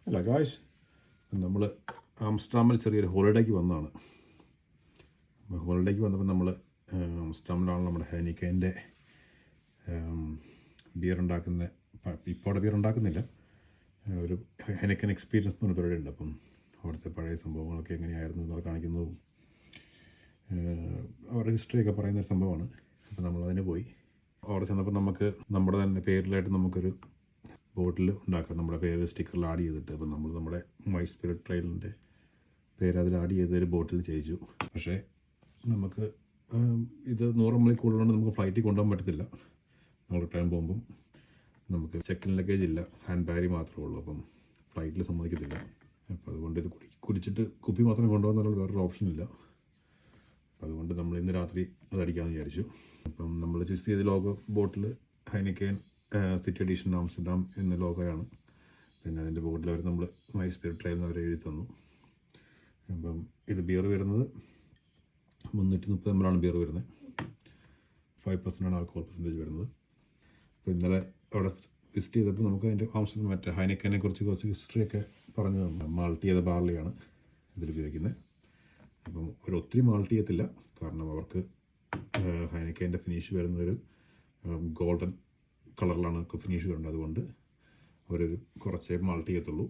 അല്ല ഗായ്സ്, നമ്മൾ ആംസ്റ്റർഡാമിൽ ചെറിയൊരു ഹോളിഡേക്ക് വന്നതാണ്. അപ്പോൾ ഹോളിഡേക്ക് വന്നപ്പോൾ നമ്മൾ ആംസ്റ്റർഡാമിലാണ് നമ്മുടെ ഹൈനിക്കേൻ്റെ ബിയർ ഉണ്ടാക്കുന്ന, ഇപ്പോൾ അവിടെ ബിയർ ഉണ്ടാക്കുന്നില്ല, ഒരു ഹൈനിക്കൻ എക്സ്പീരിയൻസ് എന്ന് പറഞ്ഞ പരിപാടി ഉണ്ട്. അപ്പം അവിടുത്തെ പഴയ സംഭവങ്ങളൊക്കെ എങ്ങനെയായിരുന്നു എന്നൊക്കെ കാണിക്കുന്നതും അവരുടെ ഹിസ്റ്ററിയൊക്കെ പറയുന്നൊരു സംഭവമാണ്. അപ്പോൾ നമ്മളതിന് പോയി. അവിടെ ചെന്നപ്പോൾ നമുക്ക് നമ്മുടെ തന്നെ പേരിലായിട്ട് നമുക്കൊരു ബോട്ടിൽ ഉണ്ടാക്കാം, നമ്മുടെ പേര് സ്റ്റിക്കറിൽ ആഡ് ചെയ്തിട്ട്. അപ്പം നമ്മൾ നമ്മുടെ മൈ സ്പിരിറ്റ് ട്രെയിലിൻ്റെ പേര് അതിൽ ആഡ് ചെയ്തൊരു ബോട്ടിൽ ചെയ്യിച്ചു. പക്ഷേ നമുക്ക് ഇത് 100 ml കൂടുതലുകൊണ്ട് നമുക്ക് ഫ്ലൈറ്റിൽ കൊണ്ടുപോകാൻ പറ്റത്തില്ല. നമ്മൾ റിട്ടേൺ പോകുമ്പം നമുക്ക് ചെക്കിൻ ലഗേജ് ഇല്ല, ഹാൻഡ് ബാഗ് മാത്രമേ ഉള്ളൂ. അപ്പം ഫ്ലൈറ്റിൽ സമ്മതിക്കത്തില്ല. അപ്പോൾ അതുകൊണ്ട് ഇത് കുടിച്ചിട്ട് കുപ്പി മാത്രം കൊണ്ടുപോകാന്നുള്ള വേറൊരു ഓപ്ഷൻ ഇല്ല. അപ്പം അതുകൊണ്ട് നമ്മൾ ഇന്ന് രാത്രി അതടിക്കാമെന്ന് വിചാരിച്ചു. അപ്പം നമ്മൾ ചൂസ് ചെയ്ത ലോഗോ ബോട്ടിൽ ഹൈനിക്കേൻ സിറ്റി എഡിഷൻ ആംസ്റ്റർഡാം എന്ന ലോഗോയാണ്. പിന്നെ അതിൻ്റെ ബോർഡിൽ അവർ നമ്മൾ മൈ സ്പിരിറ്റ് ട്രെയിൽ എന്ന് അവർ എഴുതി തന്നു. അപ്പം ഇത് ബിയർ വരുന്നത് 330 ml ബിയർ വരുന്നത്. 5% ആൽക്കഹോൾ പെർസെൻറ്റേജ് വരുന്നത്. അപ്പോൾ ഇന്നലെ അവിടെ വിസിറ്റ് ചെയ്തപ്പോൾ നമുക്ക് അതിൻ്റെ ആംസ്റ്റർഡാം മറ്റേ ഹൈനിക്കനെ കുറിച്ച് കുറച്ച് ഹിസ്റ്ററിയൊക്കെ പറഞ്ഞു തന്നു. മാൾട്ട് ചെയ്ത ബാർലിയാണ് ഇതിൽ ഉപയോഗിക്കുന്നത്. അപ്പം ഒത്തിരി മാൾട്ട് ചെയ്യത്തില്ല, കാരണം അവർക്ക് ഹൈനിക്കേൻ്റെ ഫിനിഷ് വരുന്നതൊരു ഗോൾഡൻ കളറിലാണ് ഫിനിഷ് വരുന്നത്. അതുകൊണ്ട് അവരൊരു കുറച്ചേ മാൾട്ട് ചെയ്യത്തുള്ളൂ.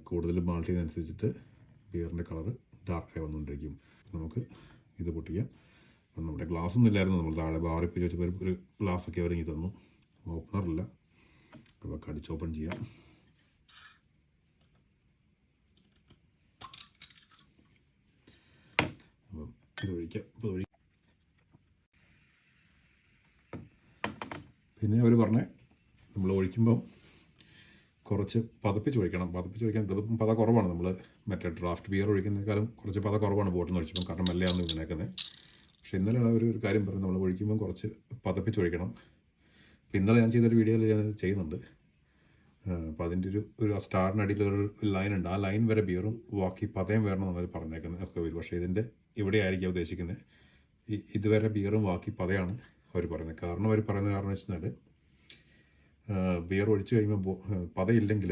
കൂടുതൽ മാൾട്ട് ചെയ്യുന്നതനുസരിച്ചിട്ട് ബിയറിൻ്റെ കളറ് ഡാർക്കായി വന്നുകൊണ്ടിരിക്കും. നമുക്ക് ഇത് പൊട്ടിക്കാം. അപ്പം നമ്മുടെ ഗ്ലാസ് ഒന്നും ഇല്ലായിരുന്നു. നമ്മൾ താഴെ ബാറിൽ പോയി വെച്ചപ്പോൾ ഒരു ഗ്ലാസ്സൊക്കെ അവർ ഇങ്ങി തന്നു. ഓപ്പണറില്ല. അപ്പോൾ കടിച്ച് ഓപ്പൺ ചെയ്യാം. അപ്പം ഇത് ഒഴിക്കാം. പിന്നെ അവർ പറഞ്ഞേ നമ്മൾ ഒഴിക്കുമ്പം കുറച്ച് പതപ്പിച്ച് ഒഴിക്കണം. പതപ്പിച്ച് ഒഴിക്കാൻ ഇതിപ്പം പത കുറവാണ്. നമ്മൾ മറ്റേ ഡ്രാഫ്റ്റ് ബിയർ ഒഴിക്കുന്നതിനേക്കാളും കുറച്ച് പത കുറവാണ് ബോട്ടിൽ നിന്ന് ഒഴിച്ചപ്പം, കാരണം മെല്ലെയാണ് ഇതിനേക്കുന്നത്. പക്ഷേ ഇന്നലെ ഒരു കാര്യം പറഞ്ഞു, നമ്മൾ ഒഴിക്കുമ്പം കുറച്ച് പതപ്പിച്ച് ഒഴിക്കണം. അപ്പോൾ ഇന്നലെ ഞാൻ ചെയ്തൊരു വീഡിയോയിൽ ഞാൻ ചെയ്യുന്നുണ്ട്. അപ്പോൾ അതിൻ്റെ ഒരു സ്റ്റാറിനടിയിലൊരു ലൈൻ ഉണ്ട്. ആ ലൈൻ വരെ ബിയറും ബാക്കി പതയും വരണമെന്നാണ് പറഞ്ഞേക്കുന്നത് ഒക്കെ വരും. പക്ഷേ ഇതിൻ്റെ ഇവിടെ ആയിരിക്കും ഉദ്ദേശിക്കുന്നത്. ഇതുവരെ ബിയറും ബാക്കി പതയാണ് അവർ പറയുന്നത്. കാരണം അവർ പറയുന്ന കാരണം വെച്ച് കഴിഞ്ഞാൽ ബിയർ ഒഴിച്ച് കഴിയുമ്പോൾ പതയില്ലെങ്കിൽ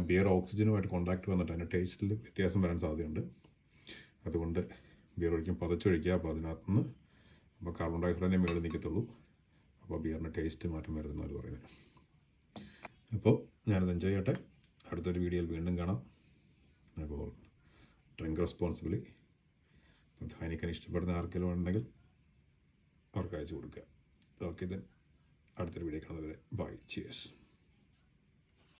ബിയർ ഓക്സിജനുമായിട്ട് കോണ്ടാക്ട് വന്നിട്ട് അതിൻ്റെ ടേസ്റ്റിൽ വ്യത്യാസം വരാൻ സാധ്യതയുണ്ട്. അതുകൊണ്ട് ബിയർ ഒഴിക്കുമ്പോൾ പതച്ചൊഴിക്കുക. അപ്പോൾ അതിനകത്തുനിന്ന് അപ്പോൾ കാർബൺ ഡൈ ഓക്സൈഡിൻ്റെ മേളിൽ നിൽക്കത്തുള്ളൂ. അപ്പോൾ ബിയറിൻ്റെ ടേസ്റ്റ് മാറ്റം വരുന്നവർ പറയുന്നത്. അപ്പോൾ ഞാനത് എൻജോയ് ചെയ്യട്ടെ. അടുത്തൊരു വീഡിയോയിൽ വീണ്ടും കാണാം. അപ്പോൾ ഡ്രിങ്ക് റെസ്പോൺസിബിളി. അപ്പോൾ ഹൈനിക്കൻ ഇഷ്ടപ്പെടുന്ന ആർക്കെങ്കിലും ഉണ്ടെങ്കിൽ അവർക്ക് അയച്ചു കൊടുക്കുക. ഓക്കെ, ദെൻ അടുത്തൊരു വീഡിയോ കാണുന്നവരെ ബൈ, ചിയേഴ്സ്.